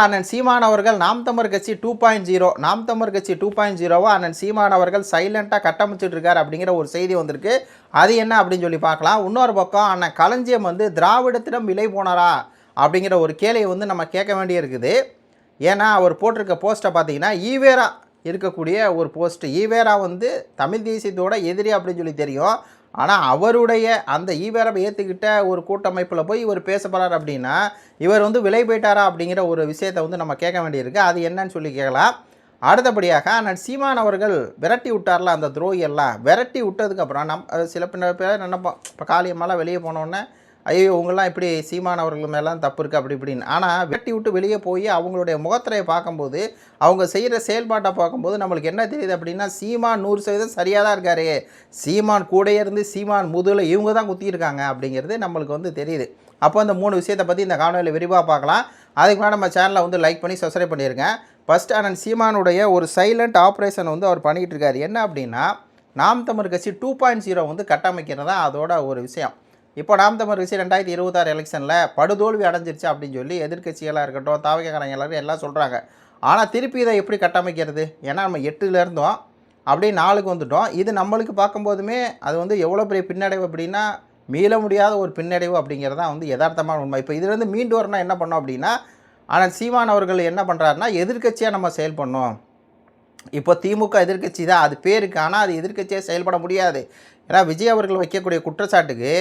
அண்ணன் சீமான் அவர்கள் நாம் தமிழர் கட்சி 2.0 நாம் தமிழர் கட்சி 2.0 அண்ணன் சீமான் அவர்கள் சைலண்டாக கட்டமைச்சிட்டு இருக்கார் அப்படிங்கிற ஒரு செய்தி வந்திருக்கு. அது என்ன அப்படின்னு சொல்லி பார்க்கலாம். இன்னொரு பக்கம் அண்ணன் களஞ்சியம் திராவிடத்திடம் விலை போனாரா அப்படிங்கிற ஒரு கேள்வியை நம்ம கேட்க வேண்டியிருக்குது. ஏன்னா அவர் போட்டிருக்க போஸ்ட்டை பார்த்தீங்கன்னா ஈவேரா இருக்கக்கூடிய ஒரு போஸ்ட்டு. ஈவேரா தமிழ் தேசியத்தோட எதிரி அப்படின்னு சொல்லி தெரியும். ஆனால் அவருடைய அந்த ஈவேராவை ஏற்றுக்கிட்ட ஒரு கூட்டமைப்பில் போய் இவர் பேச போகிறார் அப்படின்னா இவர் விலை போயிட்டாரா அப்படிங்கிற ஒரு விஷயத்தை நம்ம கேட்க வேண்டியிருக்கு. அது என்னன்னு சொல்லி கேட்கலாம். அடுத்தபடியாக அண்ணன் சீமான் அவர்கள் விரட்டி விட்டார்ல அந்த துரோகியெல்லாம் விரட்டி விட்டதுக்கப்புறம் சில பேர் நினைப்போம், இப்போ காளியம்மாலாம் வெளியே போனோடனே ஐயோ இவங்கெல்லாம் இப்படி சீமான் அவர்கள் மேலாம் தப்பு இருக்குது அப்படி இப்படின்னு. ஆனால் வெட்டி விட்டு வெளியே போய் அவங்களுடைய முகத்திரையை பார்க்கும்போது அவங்க செய்கிற செயல்பாட்டை பார்க்கும்போது நம்மளுக்கு என்ன தெரியுது அப்படின்னா சீமான் 100% சரியாக தான் இருக்கார். சீமான் கூடையே இருந்து சீமான் முதுகில் இவங்க தான் குத்தியிருக்காங்க அப்படிங்கிறது நம்மளுக்கு தெரியுது. அப்போ அந்த 3 விஷயத்தை பற்றி இந்த காணொலியில் விரிவாக பார்க்கலாம். அதுக்கு முன்னாடி நம்ம சேனலை லைக் பண்ணி சப்ஸ்கிரைப் பண்ணிடுங்க. ஃபஸ்ட் அண்ணன் சீமானுடைய ஒரு சைலண்ட் ஆப்ரேஷன் அவர் பண்ணிகிட்டு இருக்காரு. என்ன அப்படின்னா நாம் தமிழர் கட்சி 2.0 கட்டமைக்கிறது தான் அதோட ஒரு விஷயம். இப்போ நாம் தமிழர் கட்சி 2026 எலெக்ஷனில் படுதோல்வி அடைஞ்சிருச்சு அப்படின்னு சொல்லி எதிர்கட்சிகளாக இருக்கட்டும் தாவகக்காரங்க எல்லாரும் எல்லாம் சொல்கிறாங்க. ஆனால் திருப்பி இதை எப்படி கட்டமைக்கிறது? ஏன்னா நம்ம 8ல் இருந்தோம் அப்படியே 4க்கு வந்துட்டோம். இது நம்மளுக்கு பார்க்கும்போதுமே அது எவ்வளோ பெரிய பின்னடைவு அப்படின்னா மீள முடியாத ஒரு பின்னடைவு அப்படிங்கிறது தான் யதார்த்தமான உண்மை. இப்போ இதுலேருந்து மீண்டு வரணும் என்ன பண்ணோம் அப்படின்னா ஆனால் சீமான் அவர்கள் என்ன பண்ணுறாருன்னா எதிர்கட்சியாக நம்ம செயல்படணும். இப்போ திமுக எதிர்கட்சி தான் அது பேருக்கு, ஆனால் அது எதிர்கட்சியாக செயல்பட முடியாது. ஏன்னா விஜய் அவர்கள் வைக்கக்கூடிய குற்றச்சாட்டுக்கு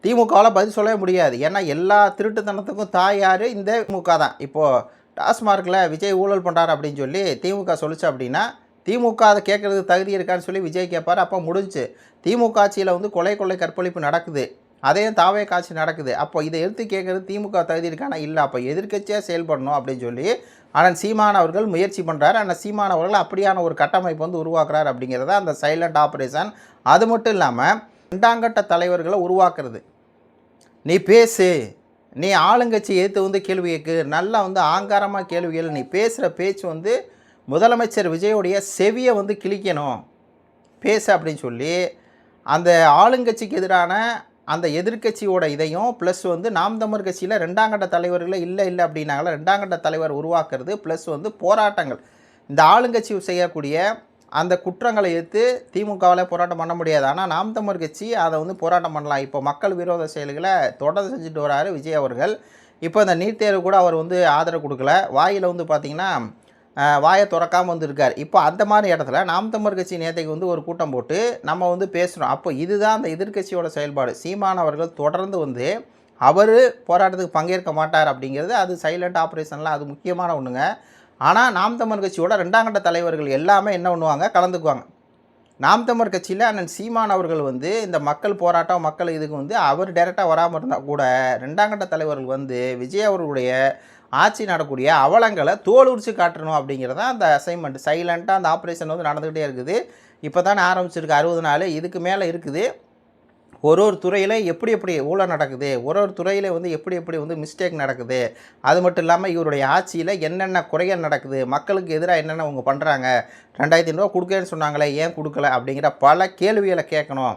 திமுகவில் பதில் சொல்லவே முடியாது. ஏன்னா எல்லா திருட்டுத்தனத்துக்கும் தாயார் இந்த திமுக தான். இப்போது டாஸ்மார்க்கில் விஜய் ஊழல் பண்ணுறாரு அப்படின்னு சொல்லி திமுக சொல்லிச்சு அப்படின்னா திமுக அதை கேட்குறதுக்கு தகுதி இருக்கான்னு சொல்லி விஜய் கேட்பார். அப்போ முடிஞ்சு திமுக ஆட்சியில் கொலை கற்பழிப்பு நடக்குது, அதையும் தாவே காட்சி நடக்குது. அப்போ இதை எடுத்து கேட்குறது திமுக தகுதி இருக்கானா இல்லை, அப்போ எதிர்கட்சியாக செயல்படணும் அப்படின்னு சொல்லி அண்ணன் சீமான் அவர்கள் முயற்சி பண்ணுறாரு. அண்ணன் சீமான் அவர்கள் அப்படியான ஒரு கட்டமைப்பு உருவாக்குறாரு அப்படிங்கிறத அந்த சைலண்ட் ஆப்ரேஷன். அது மட்டும் இல்லாமல் 2ஆம் கட்ட தலைவர்களை உருவாக்குறது. நீ பேசு, நீ ஆளுங்கட்சி ஏற்று கேள்வி கேட்கு, நல்லா ஆங்காரமாக கேள்விகள், நீ பேசுகிற பேச்சு முதலமைச்சர் விஜயோடைய செவியை கிழிக்கணும் பேசு அப்படின்னு சொல்லி அந்த ஆளுங்கட்சிக்கு எதிரான அந்த எதிர்கட்சியோட இதையும் ப்ளஸ் நாம் தமிழர் கட்சியில் 2ஆம் கட்ட தலைவர்களை இல்லை அப்படின்னாங்களா 2ஆம் கட்ட தலைவர் உருவாக்குறது ப்ளஸ் போராட்டங்கள். இந்த ஆளுங்கட்சி செய்யக்கூடிய அந்த குற்றங்களை எடுத்து திமுகவில் போராட்டம் பண்ண முடியாது. ஆனால் நாம் தமிழர் கட்சி அதை போராட்டம் பண்ணலாம். இப்போ மக்கள் விரோத செயல்களை தொடர்ந்து செஞ்சுட்டு வராரு விஜய் அவர்கள். இப்போ இந்த நீட் தேர்வு கூட அவர் ஆதரவு கொடுக்கல. வாயில் பார்த்திங்கன்னா வாயை திறக்காமல் இருக்கார். இப்போ அந்த மாதிரி இடத்துல நாம் தமிழர் கட்சி நேற்றைக்கு ஒரு கூட்டம் போட்டு நம்ம பேசுகிறோம். அப்போ இதுதான் அந்த எதிர்கட்சியோட செயல்பாடு. சீமான் அவர்கள் தொடர்ந்து அவர் போராட்டத்துக்கு பங்கேற்க மாட்டார் அப்படிங்கிறது அது சைலண்ட் ஆப்ரேஷன்லாம் அது முக்கியமான ஒன்றுங்க. ஆனால் நாம் தமிழர் கட்சியோட 2ஆம் கட்ட தலைவர்கள் எல்லாமே என்ன பண்ணுவாங்க, கலந்துக்குவாங்க. நாம் தமிழர் கட்சியில் அண்ணன் சீமான் அவர்கள் இந்த மக்கள் போராட்டம் மக்கள் இதுக்கு அவர் டைரெக்டாக வராமல் இருந்தால் கூட 2ஆம் கட்ட தலைவர்கள் விஜய் அவர்களுடைய ஆட்சி நடக்கூடிய அவலங்களை தோல் உரிச்சு காட்டணும் அப்படிங்கிறது தான் அந்த அசைன்மெண்ட். சைலண்ட்டாக அந்த ஆப்ரேஷன் நடந்துக்கிட்டே இருக்குது. இப்போ தானே ஆரம்பிச்சிருக்கு, 60 நாள் இதுக்கு மேலே இருக்குது. ஒரு துறையில் எப்படி ஊழல் நடக்குது, ஒரு துறையில் எப்படி மிஸ்டேக் நடக்குது, அது மட்டும் இல்லாமல் இவருடைய ஆட்சியில் என்னென்ன குறைகள் நடக்குது, மக்களுக்கு எதிராக என்னென்ன அவங்க பண்ணுறாங்க, 2500 ரூபா கொடுக்கலன்னு சொன்னாங்களே ஏன் கொடுக்கல அப்படிங்கிற பல கேள்விகளை கேட்கணும்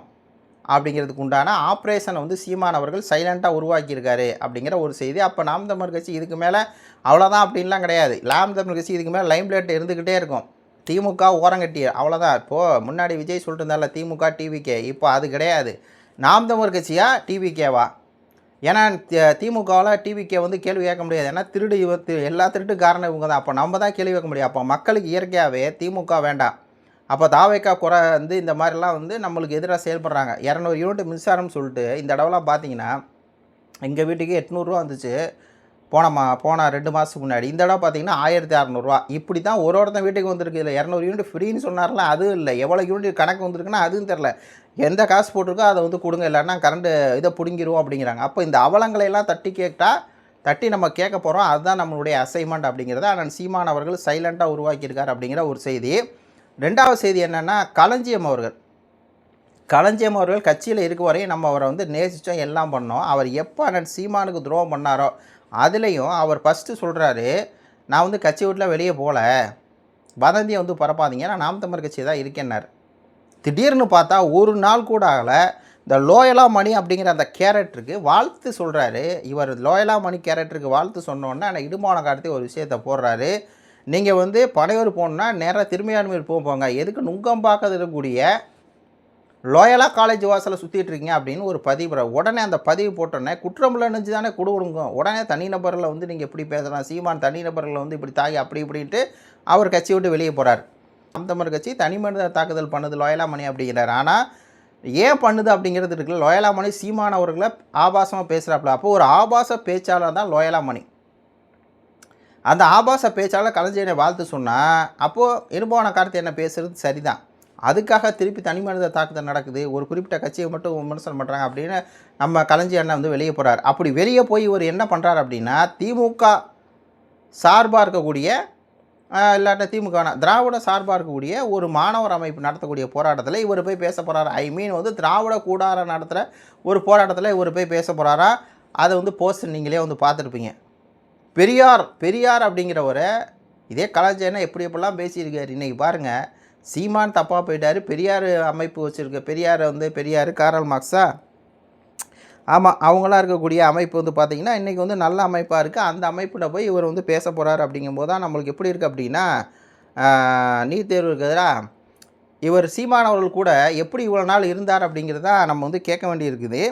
அப்படிங்கிறதுக்கு உண்டான ஆப்ரேஷனை சீமான் அவர்கள் சைலண்ட்டாக உருவாக்கியிருக்காரு அப்படிங்கிற ஒரு செய்தி. அப்போ நாம் தமிழர் கட்சி இதுக்கு மேலே அவ்வளோதான் அப்படின்லாம் கிடையாது. நாம் தமிழர் கட்சி இதுக்கு மேலே லைம்லைட் இருந்துக்கிட்டே இருக்கும். திமுக ஓரங்கட்டி அவ்வளோதான். இப்போது முன்னாடி விஜய் சொல்லிட்டு இருந்தால திமுக டிவிகே, இப்போ அது கிடையாது. நாம் தமிழர் கட்சியா டிவிகேவா? ஏன்னா திமுகவில் டிவிகே கேள்வி கேட்க முடியாது. ஏன்னா எல்லா திருட்டு காரணம் இவங்க தான். அப்போ நம்ம தான் கேள்வி கேட்க முடியும். அப்போ மக்களுக்கு இயற்கையாகவே திமுக வேண்டாம். அப்போ தாவேக்கா குறை இந்த மாதிரிலாம் நம்மளுக்கு எதிராக செயல்படுறாங்க. 200 யூனிட் மின்சாரம்னு சொல்லிட்டு இந்த தடவைலாம் பார்த்தீங்கன்னா எங்கள் வீட்டுக்கு 800 ரூபா வந்துச்சு போன 2 மாதத்துக்கு முன்னாடி. இந்த தடவை பார்த்தீங்கன்னா 1600 ரூபா. இப்படி தான் ஒருத்தன் வீட்டுக்கு வந்திருக்கு. இல்லை 200 யூனிட் ஃப்ரீன்னு சொன்னார்லாம், அதுவும் இல்லை. எவ்வளோ யூனிட் கணக்கு வந்திருக்குன்னா அதுவும் தெரில. எந்த காசு போட்டிருக்கோ அதை கொடுங்க, இல்லைன்னா கரண்ட்டு இதை பிடுங்கிடுவோம் அப்படிங்கிறாங்க. அப்போ இந்த அவலங்களையெல்லாம் தட்டி நம்ம கேட்க போகிறோம். அதுதான் நம்மளுடைய அசைன்மெண்ட் அப்படிங்கிறத அண்ணன் சீமான் அவர்கள் சைலண்ட்டாக உருவாக்கியிருக்கார் அப்படிங்கிற ஒரு செய்தி. 2வது செய்தி என்னென்னா களஞ்சியம் அவர்கள் கட்சியில் இருக்க வரையும் நம்ம அவரை நேசித்தோம், எல்லாம் பண்ணோம். அவர் எப்போ அண்ணன் சீமானுக்கு துரோகம் பண்ணாரோ அதுலேயும் அவர் ஃபஸ்ட்டு சொல்கிறாரு, நான் கட்சி வீட்டில் வெளியே போகல, வதந்தியை பரப்பாதீங்க, நான் நாம் தமிழர் கட்சி தான் இருக்கேன்னார். திடீர்னு பார்த்தா ஒரு நாள் கூட ஆகலை இந்த லோயலா மணி அப்படிங்கிற அந்த கேரக்டருக்கு வாழ்த்து சொல்கிறாரு. இவர் லோயலா மணி கேரக்டருக்கு வாழ்த்து சொன்னோன்னே ஆனால் இடுமான கார்த்தி ஒரு விஷயத்தை போடுறாரு. நீங்கள் வந்து பனையூர் போகணுன்னா நேராக திருமையான்மையூர் போங்க, எதுக்கு நுங்கம்பாக்கத்தில் இருக்கக்கூடிய லோயலா காலேஜ் வாசலை சுற்றிட்டு இருக்கீங்க அப்படின்னு ஒரு பதிவு. உடனே அந்த பதிவு போட்டோன்னே குற்றமில்ல நினச்சி தானே கொடுங்க. உடனே தனிநபர்களை வந்து நீங்கள் எப்படி பேசலாம், சீமான் தனிநபர்களை வந்து இப்படி தாகி அப்படி இப்படின்ட்டு அவர் கட்சி விட்டு வெளியே போகிறார். நாம் தமிழர் கட்சி தனி மனித தாக்குதல் பண்ணுது லோயலா மணி அப்படிங்கிறார். ஆனால் ஏன் பண்ணுது அப்படிங்கிறது இருக்குல்ல, லோயலா மணி சீமான் அவர்களை ஆபாசமாக பேசுகிறாப்புல. அப்போது ஒரு ஆபாச பேச்சாளர் தான் லோயலா மணி. அந்த ஆபாச பேச்சாளர் கலைஞரை வாழ்த்து சொன்னால் அப்போது இடுமான கார்த்தி என்ன பேசுகிறது சரிதான். அதுக்காக திருப்பி தனி மனித தாக்குதல் நடக்குது, ஒரு குறிப்பிட்ட கட்சியை மட்டும் விமர்சனம் பண்ணுறாங்க அப்படின்னு நம்ம கலைஞர் அண்ணன் வந்து வெளியே போகிறார். அப்படி வெளியே போய் இவர் என்ன பண்ணுறார் அப்படின்னா, திமுக சார்பாக இருக்கக்கூடிய இல்லாட்ட திமுக திராவிட சார்பாக இருக்கக்கூடிய ஒரு மாணவர் அமைப்பு நடத்தக்கூடிய போராட்டத்தில் இவர் போய் பேச போகிறார். வந்து திராவிட கூடாரம் நடத்துகிற ஒரு போராட்டத்தில் இவர் போய் பேச போகிறாரா. அதை வந்து போஸ்டர் நீங்களே வந்து பார்த்துருப்பீங்க. பெரியார் அப்படிங்கிறவரை இதே கலைஞர்னா எப்படி எப்படிலாம் பேசியிருக்கார். இன்றைக்கி பாருங்கள், சீமான் தப்பாக போயிட்டார். பெரியார் அமைப்பு வச்சுருக்க பெரியார் காரல் மார்க்ஸா, ஆமாம், அவங்களாம் இருக்கக்கூடிய அமைப்பு வந்து பார்த்திங்கன்னா இன்றைக்கி வந்து நல்ல அமைப்பாக இருக்குது. அந்த அமைப்பில் போய் இவர் வந்து பேச போகிறார். அப்படிங்கும்போது தான் நம்மளுக்கு எப்படி இருக்குது அப்படின்னா, நீட் தேர்வுக்கு எதிராக இவர் சீமானவர்கள் கூட எப்படி இவ்வளோ நாள் இருந்தார் அப்படிங்கிறத நம்ம வந்து கேட்க வேண்டியிருக்குது.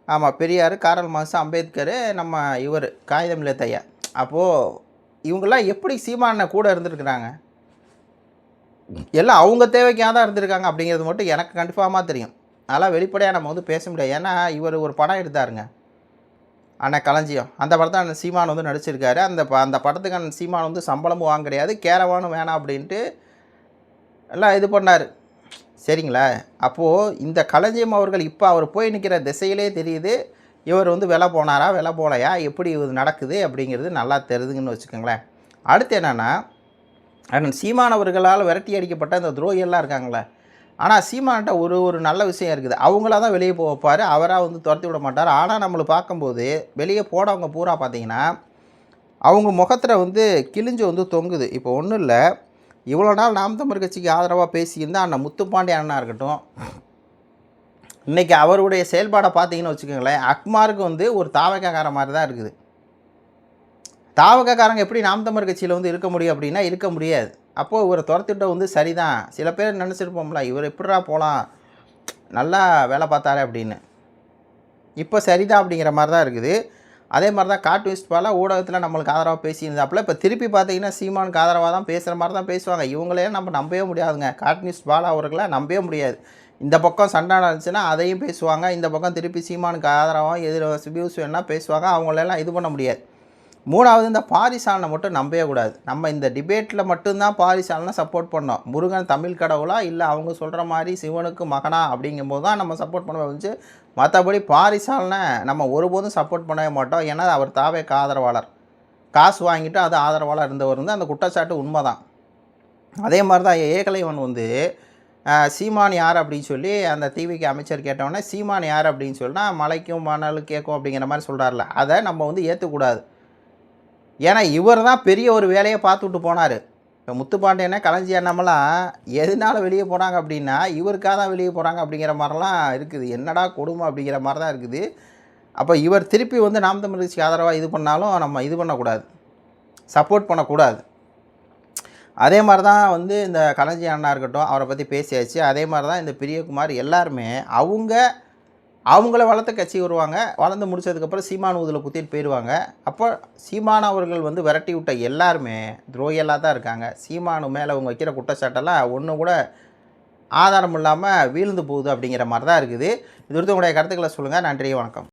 ஆமாம், பெரியார், காரல் மார்க்ஸ், அம்பேத்கர், நம்ம இவர் காகிதம் இல்லத்தையா. அப்போது இவங்கெல்லாம் எப்படி சீமானை கூட இருந்துருக்குறாங்க, எல்லாம் அவங்க தேவைக்காக தான் இருந்திருக்காங்க அப்படிங்கிறது மட்டும் எனக்கு கன்ஃபார்மாக தெரியும். அதெல்லாம் வெளிப்படையாக நம்ம வந்து பேச முடியாது. ஏன்னா இவர் ஒரு படம் எடுத்தாருங்க, அண்ணன் களஞ்சியம். அந்த படத்தை அண்ணன் சீமான் வந்து நடிச்சிருக்காரு. அந்த படத்துக்கு அண்ணன் சீமான் வந்து சம்பளமும் வாங்க கிடையாது, கேரவானும் வேணாம் அப்படின்ட்டு எல்லாம் இது பண்ணார். சரிங்களா? அப்போது இந்த களஞ்சியம் அவர்கள் இப்போ அவர் போய் நிற்கிற திசையிலே தெரியுது இவர் வந்து விலை போனாரா விலை போலையா எப்படி இது நடக்குது அப்படிங்கிறது நல்லா தெரியுதுங்கன்னு வச்சுக்கோங்களேன். அடுத்து என்னென்னா, அண்ணன் சீமான் அவர்களால் விரட்டி அடிக்கப்பட்ட அந்த துரோகியெல்லாம் இருக்காங்களே, ஆனால் சீமான்கிட்ட ஒரு நல்ல விஷயம் இருக்குது. அவங்களா தான் வெளியே போக வைப்பார், அவராக வந்து துரத்தி விட மாட்டார். ஆனால் நம்மளை பார்க்கும்போது வெளியே போனவங்க பூரா பார்த்திங்கன்னா அவங்க முகத்தில் வந்து கிழிஞ்சு வந்து தொங்குது. இப்போ ஒன்றும் இல்லை, இவ்வளோ நாள் நாம் தமிழர் கட்சிக்கு ஆதரவாக பேசியிருந்தால் அண்ணன் முத்துப்பாண்டி அண்ணா இருக்கட்டும், இன்றைக்கி அவருடைய செயல்பாடை பார்த்தீங்கன்னு வச்சுக்கோங்களேன், அக்மாருக்கு வந்து ஒரு தாவக்கார மாதிரி தான் இருக்குது. தாவக்காரங்க எப்படி நாம் தமிழர் கட்சியில் வந்து இருக்க முடியும் அப்படின்னா இருக்க முடியாது. அப்போது இவரை துரத்திட்ட வந்து சரிதான். சில பேர் நினச்சிருப்போம்ல, இவர் எப்படிரா போகலாம், நல்லா வேலை பார்த்தாரு அப்படின்னு. இப்போ சரிதான் அப்படிங்கிற மாதிரி தான் இருக்குது. அதே மாதிரி தான் கார்ட்டூனிஸ்ட் பாலா ஊடகத்தில் நம்மளுக்கு ஆதரவாக பேசியிருந்தாப்புல, இப்போ திருப்பி பார்த்தீங்கன்னா சீமானுக்கு ஆதரவாக தான் பேசுகிற மாதிரி தான் பேசுவாங்க. இவங்களே நம்ம நம்பவே முடியாதுங்க. கார்ட்டூனிஸ்ட் பாலா அவர்களை நம்பவே முடியாது. இந்த பக்கம் சண்டை நடந்துச்சுன்னா அதையும் பேசுவாங்க, இந்த பக்கம் திருப்பி சீமானுக்கு ஆதரவாக வியூஸ் வேணால் பேசுவாங்க. அவங்களெல்லாம் இது பண்ண முடியாது. மூணாவது, இந்த பாரிசாலனை மட்டும் நம்பவே கூடாது. நம்ம இந்த டிபேட்டில் மட்டும்தான் பாரிசாலனை சப்போர்ட் பண்ணோம். முருகன் தமிழ் கடவுளா இல்லை அவங்க சொல்கிற மாதிரி சிவனுக்கு மகனா அப்படிங்கும்போது தான் நம்ம சப்போர்ட் பண்ண வந்துச்சு. மற்றபடி பாரிசாலனை நம்ம ஒருபோதும் சப்போர்ட் பண்ணவே மாட்டோம். ஏன்னா அவர் தாவேக்கு ஆதரவாளர், காசு வாங்கிட்டு அது ஆதரவாளர் இருந்தவர் வந்து அந்த குற்றச்சாட்டு உண்மை தான். அதே மாதிரி தான் ஏகலைவன் வந்து சீமான் யார் அப்படின்னு சொல்லி அந்த டிவிக்கு அமைச்சர் கேட்டவுடனே சீமான் யார் அப்படின்னு சொன்னால் மலைக்கும் மணல் கேட்கும் அப்படிங்கிற மாதிரி சொல்கிறார்ல, அதை நம்ம வந்து ஏற்றக்கூடாது. ஏன்னா இவர் தான் பெரிய ஒரு வேலையை பார்த்துட்டு போனார். இப்போ முத்துப்பாண்டியனை களஞ்சி அண்ணாமெல்லாம் எதனால வெளியே போனாங்க அப்படின்னா இவருக்காக தான் வெளியே போகிறாங்க அப்படிங்கிற மாதிரிலாம் இருக்குது. என்னடா கொடுமை அப்படிங்கிற மாதிரி தான் இருக்குது. அப்போ இவர் திருப்பி வந்து நாம் தமிழர் கட்சிக்கு ஆதரவாக இது பண்ணாலும் நம்ம இது பண்ணக்கூடாது, சப்போர்ட் பண்ணக்கூடாது. அதே மாதிரி தான் வந்து இந்த களஞ்சி அண்ணா இருக்கட்டும், அவரை பற்றி பேசியாச்சு. அதே மாதிரி தான் இந்த பிரியகுமார் எல்லாருமே அவங்கள வளர்த்த கட்சி வருவாங்க, வளர்ந்து முடிச்சதுக்கப்புறம் சீமான் ஊதில் குத்திட்டு போயிடுவாங்க. அப்போ சீமான் அவர்கள் வந்து விரட்டி விட்ட எல்லாருமே துரோகியெல்லாம் தான் இருக்காங்க. சீமானு மேலே அவங்க வைக்கிற குற்றச்சாட்டெல்லாம் ஒன்று கூட ஆதாரம் இல்லாமல் வீழ்ந்து போகுது அப்படிங்கிற மாதிரி தான் இருக்குது. இது குறித்து உங்களுடைய கருத்துக்களை சொல்லுங்கள். நன்றி, வணக்கம்.